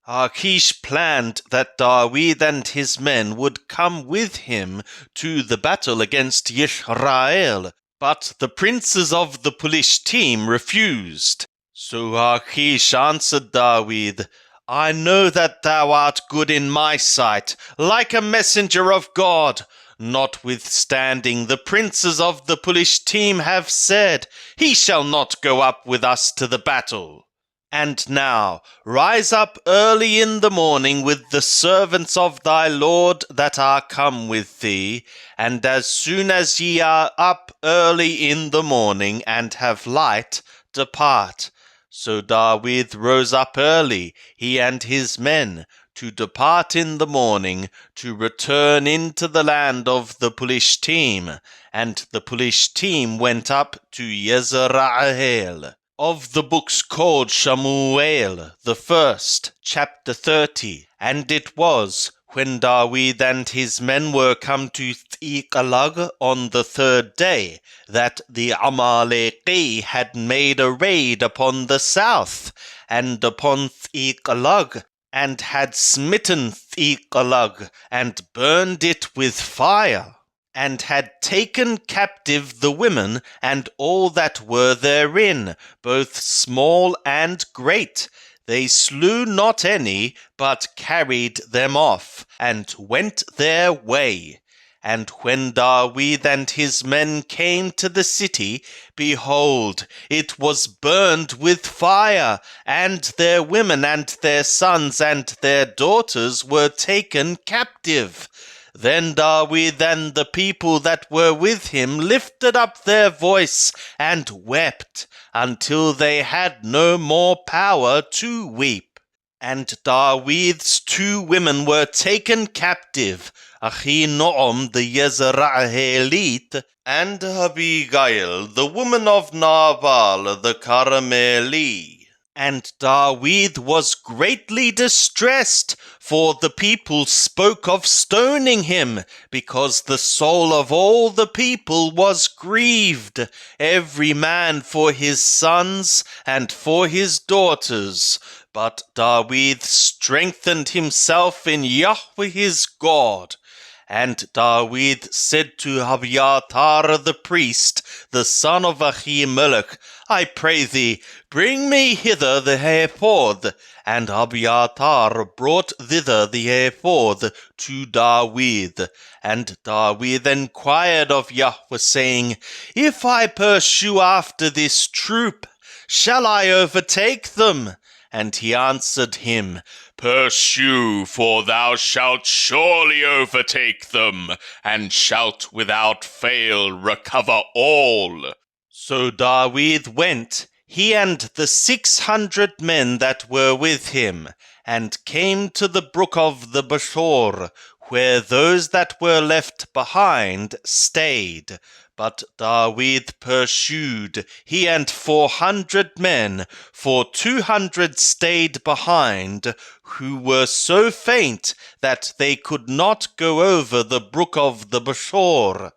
Achish planned that Dawid and his men would come with him to the battle against Yisrael, but the princes of the Pelishtim refused. So Achish answered Dawid, I know that thou art good in my sight, like a messenger of God. Notwithstanding, the princes of the Pelishtim have said, He shall not go up with us to the battle. And now rise up early in the morning with the servants of thy Lord that are come with thee, and as soon as ye are up early in the morning and have light, depart. So Dawid rose up early, he and his men, to depart in the morning, to return into the land of the Pelishtim. And the Pelishtim went up to Yezra'el. Of the books called Shamuel, the first, chapter 30. And it was, when Dawid and his men were come to Ziklag on the third day, that the Amaleki had made a raid upon the south, and upon Ziklag, and had smitten Ziklag, and burned it with fire, and had taken captive the women and all that were therein, both small and great. They slew not any, but carried them off, and went their way. And when Dawid and his men came to the city, behold, it was burned with fire, and their women and their sons and their daughters were taken captive. Then Dawid and the people that were with him lifted up their voice and wept, until they had no more power to weep. And Dawid's 2 women were taken captive, Ahinoam the Yezra'elite, and Abigail, the woman of Nabal the Carmeli. And Dawid was greatly distressed, for the people spoke of stoning him, because the soul of all the people was grieved, every man for his sons and for his daughters. But Dawid strengthened himself in Yahweh his God. And Dawid said to Abiathar the priest, the son of Ahimelech, I pray thee, bring me hither the ephod. And Abiathar brought thither the ephod to Dawid. And Dawid inquired of Yahweh, saying, If I pursue after this troop, shall I overtake them? And he answered him, Pursue, for thou shalt surely overtake them, and shalt without fail recover all. So Dawid went, he and the 600 men that were with him, and came to the brook of the Bashor, where those that were left behind stayed. But Dawid pursued, he and 400 men, for 200 stayed behind, who were so faint that they could not go over the brook of the Bashor.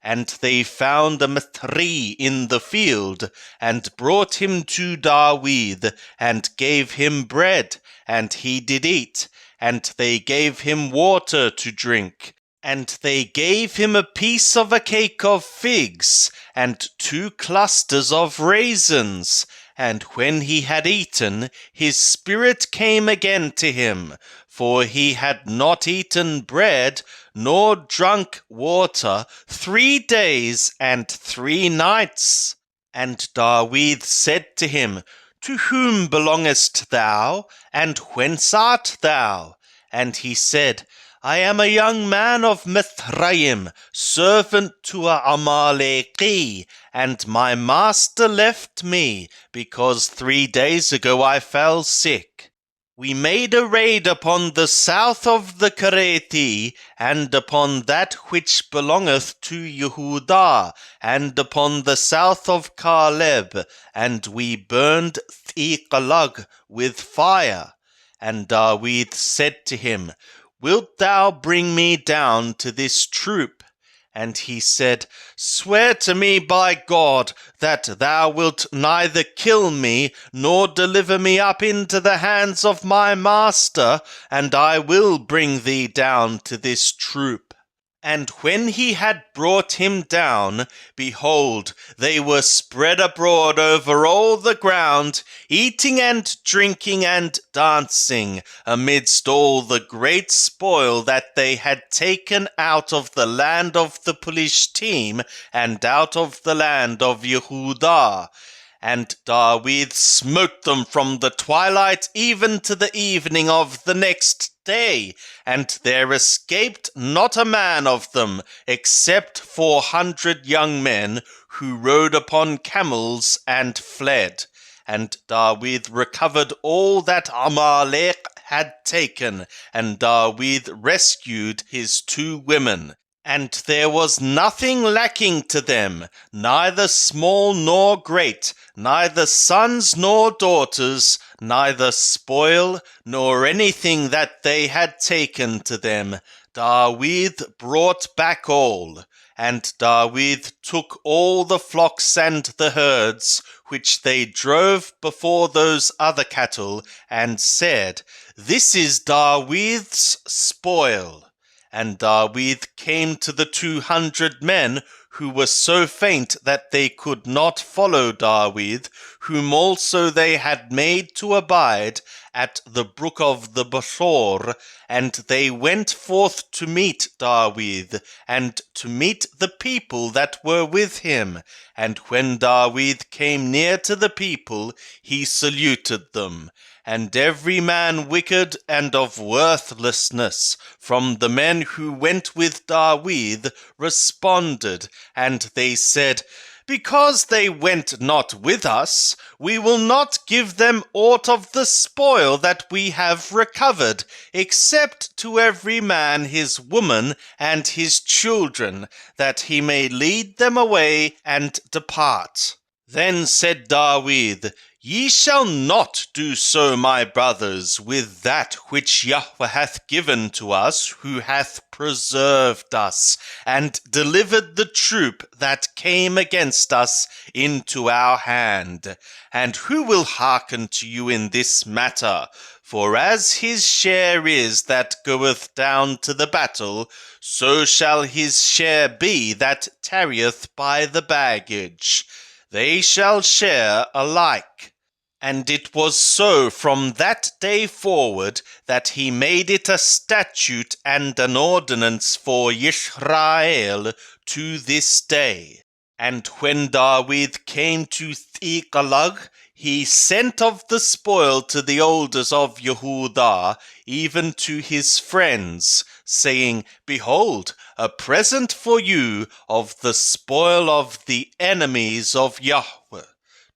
And they found a Mithri in the field, and brought him to Dawid, and gave him bread, and he did eat, and they gave him water to drink. And they gave him a piece of a cake of figs, and 2 clusters of raisins. And when he had eaten, his spirit came again to him, for he had not eaten bread, nor drunk water 3 days and 3 nights. And Dawid said to him, To whom belongest thou, and whence art thou? And he said, I am a young man of Mithraim, servant to a Amaleki, and my master left me, because 3 days ago I fell sick. We made a raid upon the south of the Kereti, and upon that which belongeth to Yehudah, and upon the south of Caleb, and we burned Ziklag with fire. And Dawid said to him, Wilt thou bring me down to this troop? And he said, Swear to me by God that thou wilt neither kill me nor deliver me up into the hands of my master, and I will bring thee down to this troop. And when he had brought him down, behold, they were spread abroad over all the ground, eating and drinking and dancing, amidst all the great spoil that they had taken out of the land of the Pelishtim and out of the land of Yehudah. And David smote them from the twilight even to the evening of the next day, and there escaped not a man of them, except 400 young men, who rode upon camels and fled. And David recovered all that Amalek had taken, and David rescued his 2 women. And there was nothing lacking to them, neither small nor great, neither sons nor daughters, neither spoil, nor anything that they had taken to them. David brought back all. And David took all the flocks and the herds, which they drove before those other cattle, and said, This is David's spoil. And David came to the 200 men who were so faint that they could not follow David, whom also they had made to abide at the brook of the Besor, and they went forth to meet David, and to meet the people that were with him. And when David came near to the people, he saluted them. And every man wicked and of worthlessness from the men who went with David responded, and they said, Because they went not with us, we will not give them aught of the spoil that we have recovered, except to every man his woman and his children, that he may lead them away and depart. Then said David, Ye shall not do so, my brothers, with that which Yahweh hath given to us, who hath preserved us, and delivered the troop that came against us into our hand. And who will hearken to you in this matter? For as his share is that goeth down to the battle, so shall his share be that tarrieth by the baggage. They shall share alike. And it was so from that day forward that he made it a statute and an ordinance for Israel to this day. And when David came to Ziklag, he sent of the spoil to the elders of Yehudah, even to his friends, saying, Behold, a present for you of the spoil of the enemies of Yahweh.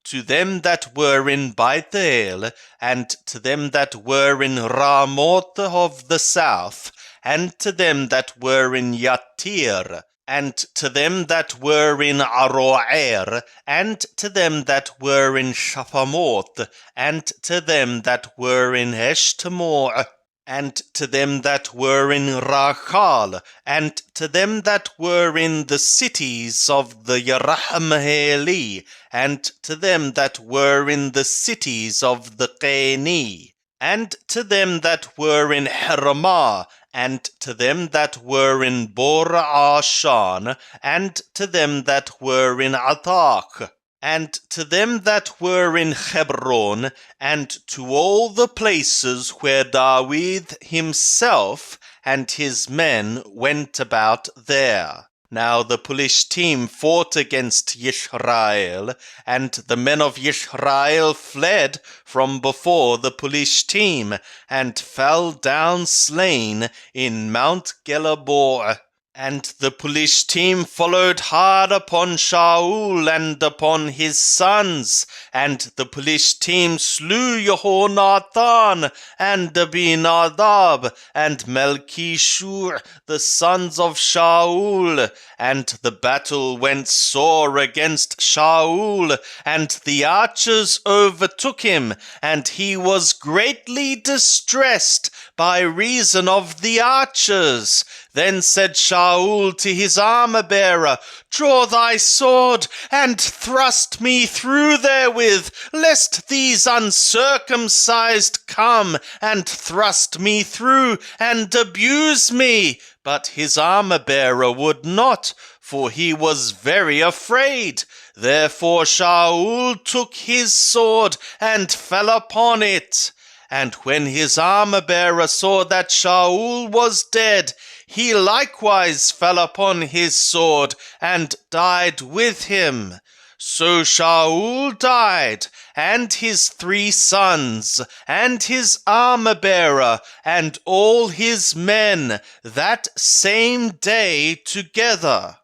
To them that were in Bethel, and to them that were in Ramoth of the south, and to them that were in Yatir, and to them that were in Aroer, and to them that were in Shaphamoth, and to them that were in Eshtemoa, and to them that were in Rachal, and to them that were in the cities of the Yerahmeeli, and to them that were in the cities of the Qeni, and to them that were in Heramah, and to them that were in Bor-Ashan, and to them that were in Athach, and to them that were in Hebron, and to all the places where David himself and his men went about there. Now the Pelishtim fought against Israel, and the men of Israel fled from before the Pelishtim, and fell down slain in Mount Gelabor. And the Pelishtim followed hard upon Shaul and upon his sons, and the Pelishtim slew Jehonathan and Abinadab and Melchishur, the sons of Shaul. And the battle went sore against Shaul, and the archers overtook him, and he was greatly distressed by reason of the archers. Then said Shaul to his armor-bearer, Draw thy sword, and thrust me through therewith, lest these uncircumcised come, and thrust me through, and abuse me. But his armor-bearer would not, for he was very afraid. Therefore Shaul took his sword, and fell upon it. And when his armor-bearer saw that Shaul was dead, he likewise fell upon his sword, and died with him. So Shaul died, and his 3 sons, and his armor-bearer, and all his men, that same day together.